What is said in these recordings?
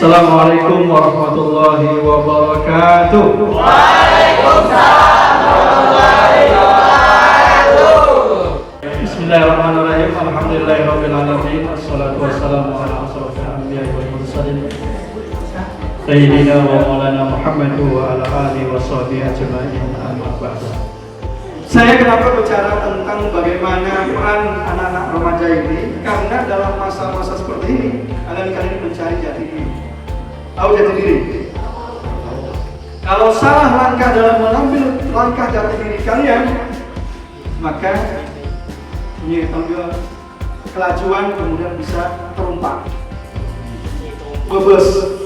Assalamualaikum warahmatullahi wabarakatuh. Waalaikumsalam warahmatullahi wabarakatuh. Bismillahirrahmanirrahim. Alhamdulillahirabbil alamin. Wassalatu wassalamu ala asyrofil anbiya'i wal mursalin. Sayyidina wa maulana Muhammad wa ala alihi wa sahbihi ajma'in. Amma ba'du. Saya kenapa bicara tentang bagaimana peran anak-anak remaja ini? Karena dalam masa-masa seperti ini, kalian mencari jati diri. Tahu jati diri? Kalau salah langkah dalam mengambil langkah jati diri kalian, maka ambil kelajuan kemudian bisa terumpak, bebes.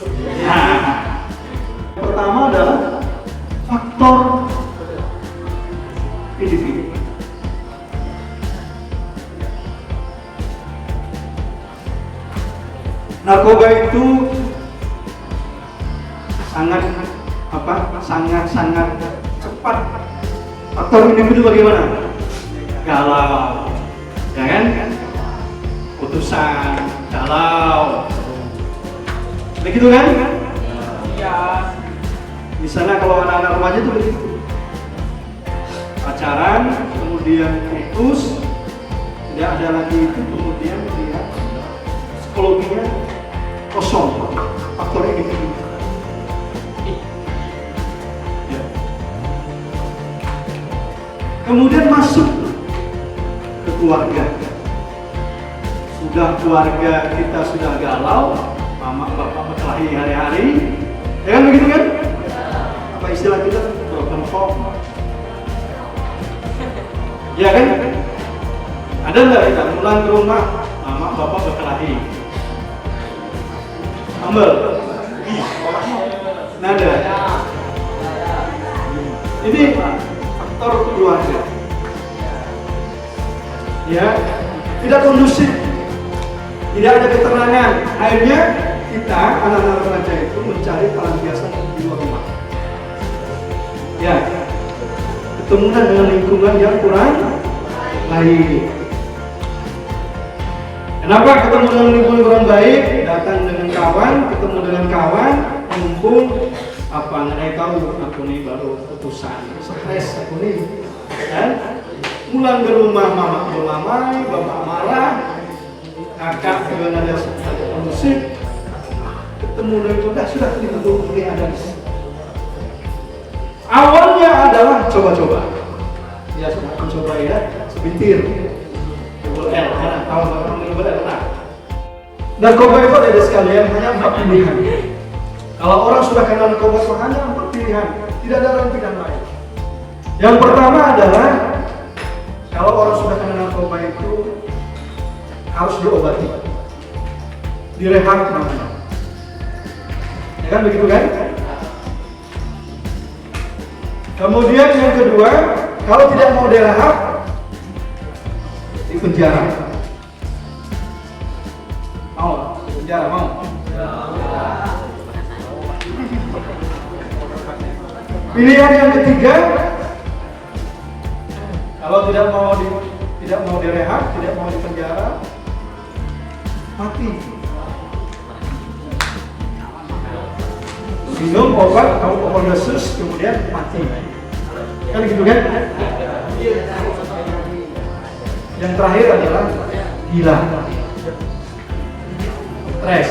Nah, yang pertama adalah faktor individu. Narkoba itu sangat cepat. Faktor individu bagaimana? Galau, ya kan? Putusan, galau, begitu kan? Iya. Misalnya kalau anak-anak remaja itu begitu. Pacaran, kemudian putus, tidak ada lagi itu, kemudian dia psikologinya kosong, faktor individu. Ya. Kemudian masuk ke keluarga. Sudah keluarga kita sudah galau, mama bapak berkelahi hari-hari, ya kan begitu kan? Apa istilah kita? Broken home. Ya kan? Ada nggak kita pulang ke rumah, mama bapak berkelahi? Ambel? Nada. Ini faktor keluarga. Ya, tidak kondusif, tidak ada ketenangan. Akhirnya kita anak-anak remaja itu mencari pelampiasan di luar rumah. Ya. Ketemuan dengan lingkungan yang kurang baik. Kenapa ketemu dengan lingkungan kurang baik? Datang dengan kawan, ketemu dengan kawan, mumpung nggak tahu aku nih baru putusan, stres aku nih, kan? Pulang ke rumah mama melamai, bapak marah, kakak juga ada kondusif, ketemu dengan sudah dibentuk ada. Awalnya adalah coba-coba. Ya sudah mencoba ya, sebentir. Double L, tahu double L. Narkoba itu ada sekalian hanya 4 pilihan. Kalau orang sudah kenal narkoba itu hanya 4 pilihan, tidak ada lain pilihan lain. Yang pertama adalah kalau orang sudah kenal narkoba itu harus diobati, direhab namanya. Ya kan begitu kan? Kemudian yang kedua, kalau tidak mau direhab, di penjara. Mau? Di penjara mau? Pilihan yang ketiga, kalau tidak mau direhab, tidak mau di penjara, mati. Minum obat, kamu overdosis, kemudian mati. Kan gitu kan? Yang terakhir adalah gila, stres.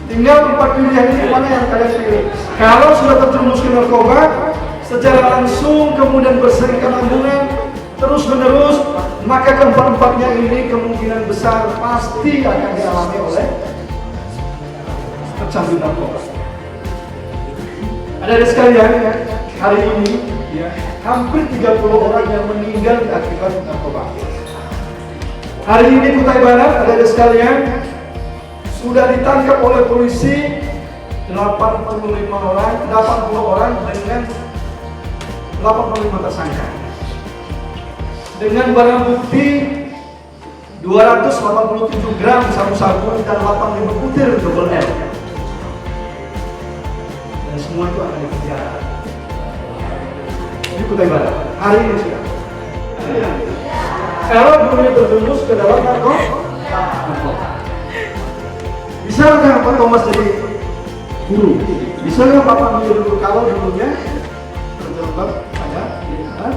Tinggal 4 pilihan ini mana yang kalian pilih. Kalau sudah terjerumus ke narkoba, secara langsung kemudian bersering keambungan terus menerus, maka keempat-empatnya ini kemungkinan besar pasti akan dialami oleh tercandu narkoba. Ada sekalian ya, hari ini ya, hampir 30 orang yang meninggal akibat narkoba. Hari ini Kutai Barat ada sekalian sudah ditangkap oleh polisi 80 orang dengan 85 tersangka. Dengan barang bukti 287 gram sabu-sabu dan 85 butir double L. Dan semua itu akan dipenjara. Di Kutai Barat hari ini sudah. Kalau dulunya terjerumus ke dalam narkoba, Bisa nggak Pak Thomas jadi guru? Bisa nggak Bapak menjadi guru kalau dulunya terjebak pada lingkaran?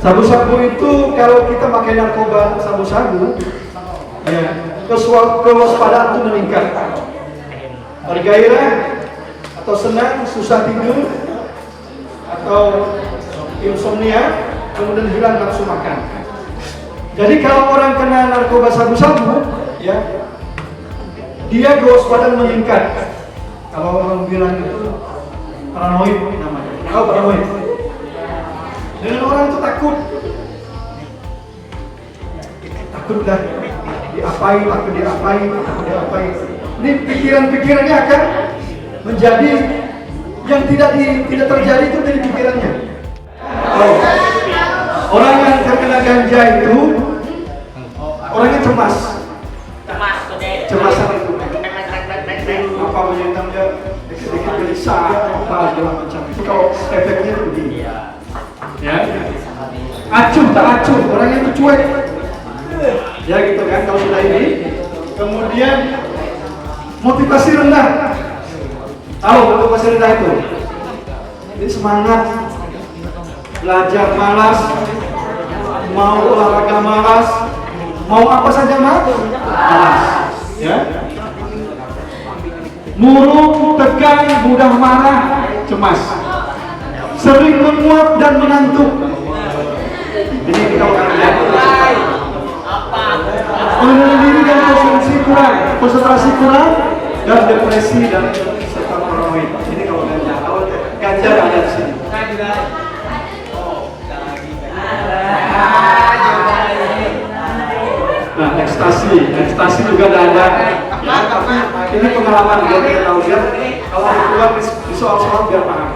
Sabu-sabu itu kalau kita pakai narkoba sabu-sabu, ya kewaspadaan itu meningkat. Bergairah atau senang, susah tidur, atau insomnia, kemudian hilang nafsu makan. Jadi kalau orang kena narkoba sabu-sabu, ya, dia kewaspadaan meningkat. Kalau orang bilang itu paranoid namanya. Tahu paranoid? Dengan orang itu takut dah diapain. Ini pikiran-pikirannya akan menjadi yang tidak terjadi itu dari pikirannya. Orang yang terkena ganja itu orangnya cemas itu apa menyentang dia sedikit gelisah apa segala macam. Itu kalau efeknya itu begini. Ya, acuh tak acuh, orangnya itu cuek. Ya gitu kan kalau sudah ini. Kemudian motivasi rendah. Tahu motivasi rendah itu? Ini semangat, belajar malas, mau olahraga malas, mau apa saja malas. Ya. Murung, tegang, mudah marah, cemas. Sering menguap dan mengantuk. Ini kita akan lihat. Mengenai diri dan konsentrasi kurang, dan depresi dan serta paranoid. Ini kalau ganja ada di sini. Nah, ekstasi juga ada. Ini pengalaman kita tahu ya. Kalau keluar di soal-soal biar paham.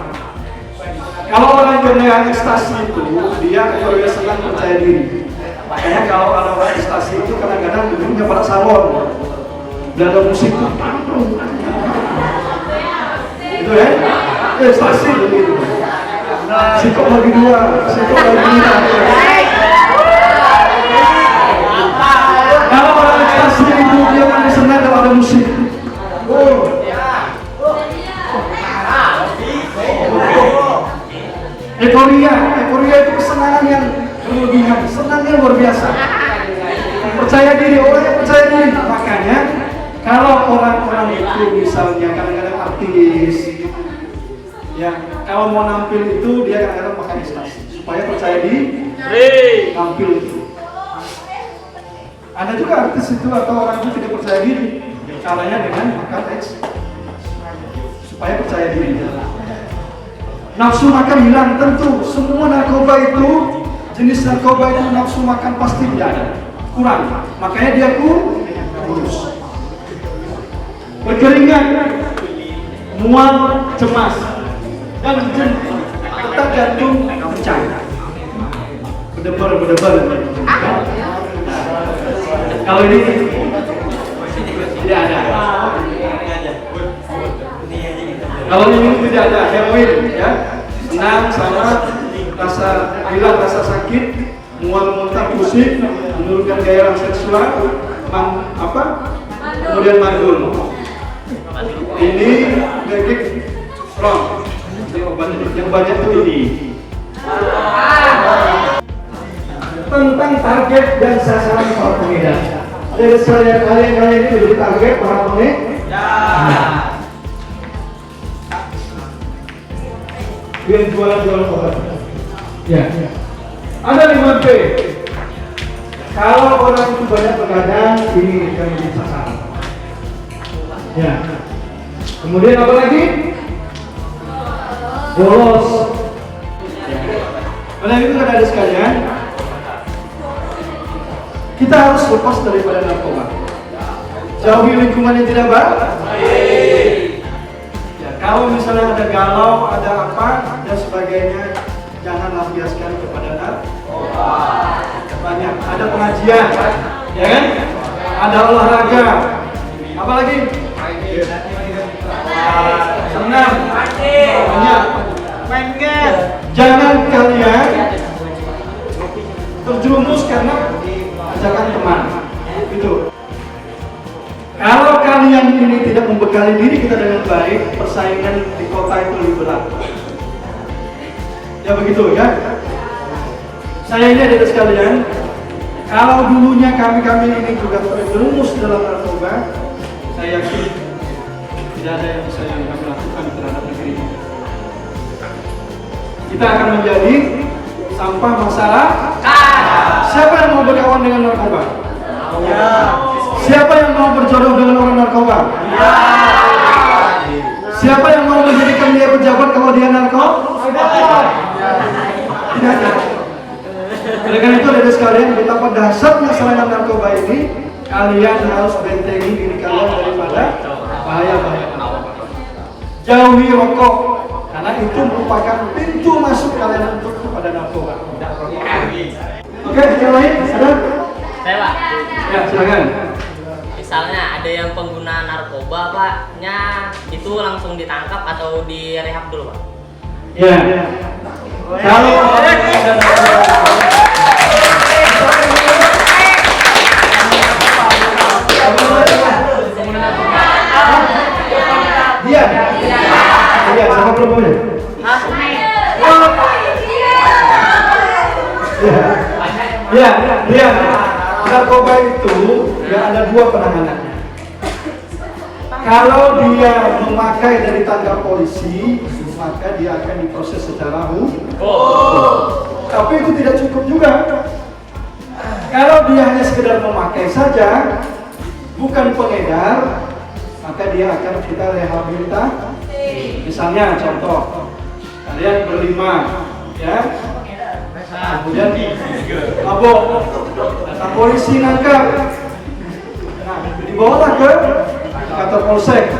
Kalau orang kena ekstasi itu, dia kalau senang percaya diri. Makanya kalau ada orang ekstasi itu kadang-kadang duduknya pada salon, dan ada musik itu ya, ekstasi begitu. Sikok lagi dua. Kalau orang ekstasi itu dia paling senang kalau ada musik. Euforia itu kesenangan yang berlebihan, senangnya luar biasa. Percaya diri, orang yang percaya diri. Makanya kalau orang-orang itu misalnya kadang-kadang artis, ya kalau mau nampil itu dia kadang-kadang pakai ekstasi supaya percaya diri, tampil itu. Ada juga artis itu atau orang itu tidak percaya diri, caranya dengan makan ekstasi supaya percaya diri. Nafsu makan hilang tentu. Semua narkoba itu, jenis narkoba itu nafsu makan pasti tidak ada, kurang. Makanya dia kurus, berkeringat, mual, cemas, dan detak jantung pecah, berdebar. Kalau ini tidak ada. Kalau ini tidak ada heroin, ya, senang sama hilang rasa sakit, mual muntah, pusing, menurunkan gairah seksual, kemudian mandul. Ini basic strong. Yang banyak itu ini. Tentang target dan sasaran para pengedar. Jadi kalian ini menjadi target para pengedar. Yang jualan obat. Ya. Ada 5P. Kalau orang itu banyak begadang, ini akan menjadi sasaran. Ya. Kemudian apa lagi? Bolos. Oleh itu ada sekalian, kita harus lepas daripada narkoba. Jauhi lingkungan yang tidak baik. Kalau misalnya ada galau, ada apa, dan sebagainya, jangan lampiaskan kepada narkoba. Banyak, ada pengajian, ya kan? Ada olahraga, apa lagi? Senam, banyak. Jangan kalian terjerumus karena ajakan teman. Itu. membekali diri kita dengan baik, persaingan di kota itu lebih berat. Ya begitu ya. Saya ini ada sekalian, kalau dulunya kami ini juga terjerumus dalam narkoba, saya yakin tidak ada yang bisa kami lakukan terhadap negeri ini. Kita akan menjadi sampah masyarakat. Siapa yang mau berkawan dengan narkoba? Ya. Siapa yang mau berjodoh dengan orang narkoba? Ya. Siapa yang mau menjadikan dia pejabat kalau dia narkoba? Tidak ada. Oleh karena itu, ada sekalian, betapa dahsyatnya serangan narkoba ini, kalian harus bentengi diri kalian daripada bahaya-bahaya narkoba. Jauhi rokok, karena itu merupakan pintu masuk kalian untuk kepada narkoba. Oke, yang lain ada? Saya Pak. Ya, silakan. Misalnya ada yang pengguna narkoba Pak-nya itu langsung ditangkap atau direhab dulu Pak? Ya. Kalau dia sama perempuannya. Ya. Narkoba itu ya ada dua penanganannya. Kalau dia memakai dari tangga polisi, maka dia akan diproses secara hukum. Tapi itu tidak cukup juga. Kalau dia hanya sekedar memakai saja, bukan pengedar, maka dia akan kita rehabilitasi. Misalnya contoh, kalian berlima, ya. Kemudian mabok, datang polisi nangkap. Nah, dibawalah ke kantor polsek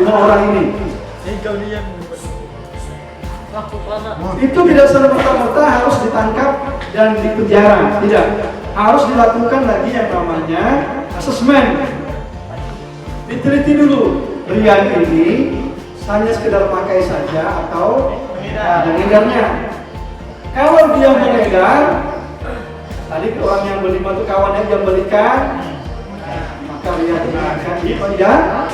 5 orang ini. Itu tidak serta-merta harus ditangkap dan dipenjara, tidak. Harus dilakukan lagi yang namanya asesmen. Diteliti dulu, Rian ini hanya sekedar pakai saja atau mengedarnya. Kalau dia mengedar, tadi orang yang berlima itu kawannya yang belikan, maka Rian ini akan dipenjara.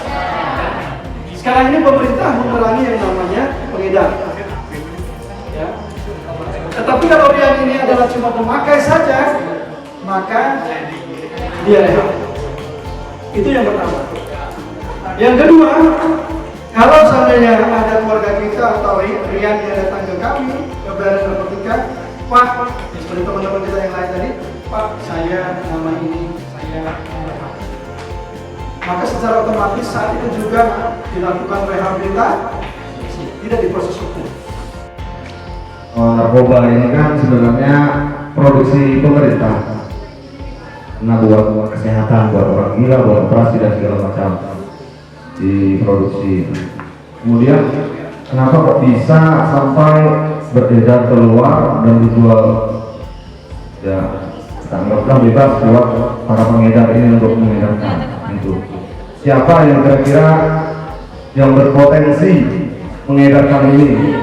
Sekarang ini pemerintah memerangi yang namanya pengedar. Ya. Tetapi kalau Rian ini adalah cuma memakai saja, maka dia rehab. Itu yang pertama. Yang kedua, kalau seandainya ada keluarga kita atau Rian yang datang ke kami, ke Badan Narkotika, Pak, seperti teman-teman kita yang lain tadi, Pak, saya nama ini, saya maka secara otomatis saat itu juga dilakukan rehabilitasi, tidak diproses hukum. Narkoba ini kan sebenarnya produksi pemerintah, karena buat kesehatan, buat orang gila, buat operasi dan segala macam diproduksi. Kemudian kenapa kok bisa sampai beredar keluar dan dijual? Ya, anggaplah bebas buat para pengedar ini untuk mengedarkan itu. Siapa yang kira-kira yang berpotensi mengedarkan ini?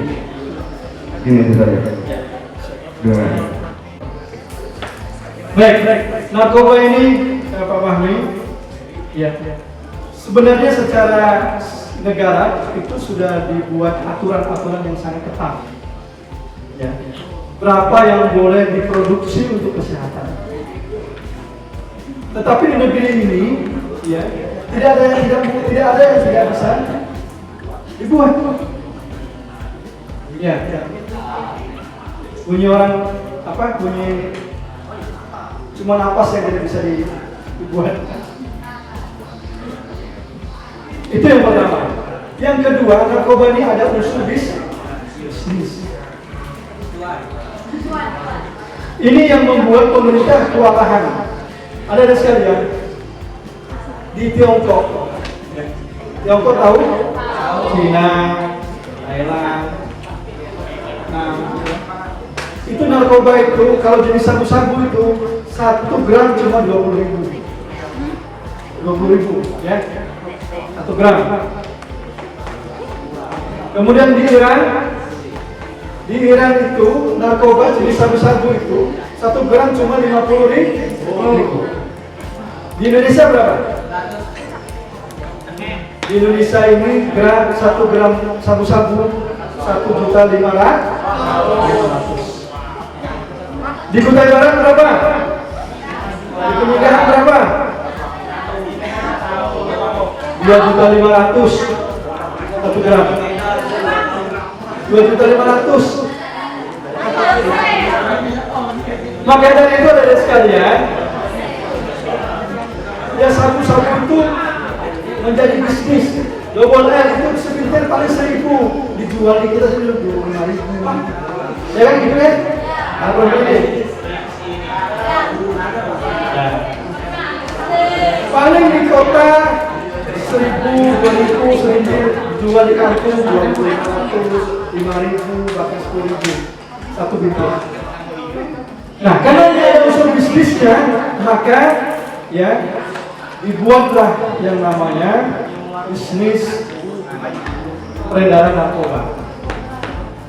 Ini itu saja. Baik. Narkoba ini, Pak Fahmi, ya. Sebenarnya secara negara itu sudah dibuat aturan-aturan yang sangat ketat. Ya. Berapa yang boleh diproduksi untuk kesehatan. Tetapi di negeri ini, ya, tidak ada yang tidak bisa dibuat. Ya. Bunyi orang bunyi cuma napas yang tidak bisa dibuat. Itu yang pertama. Yang kedua, narkoba ini ada unsur bisnis. Ini yang membuat pemerintah kewalahan. Ada sekalian di Tiongkok. Tiongkok tahu? Cina, Thailand. Nah, itu narkoba itu kalau jenis sabu-sabu itu 1 gram cuma 20.000. 20.000, ya. 1 gram. Kemudian di Iran itu narkoba jenis sabu-sabu itu 1 gram cuma 50.000. Di Indonesia berapa? Di Indonesia ini satu gram sabu-sabu 1.500.000. Di Kutai Barat berapa? Di Penyigahan berapa? 2.500.000 1 gram. 2.500.000. Maka dari itu ada sekalian, ya sabu-sabu itu menjadi bisnis. Double L itu sekitar paling 1.000, dijual di kita 25.000. Ya kan gitu kan? Apa ini? Paling di kota 1.000, 2.000, 1.000, jual di kampung 2.500, 5.000, bahkan 10.000 satu bibit. Nah, karena ini ada unsur bisnisnya, maka ya dibuatlah yang namanya bisnis peredaran narkoba.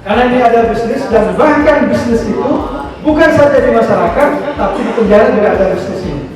Karena ini ada bisnis, dan bahkan bisnis itu bukan saja di masyarakat, tapi di penjara juga ada bisnis ini.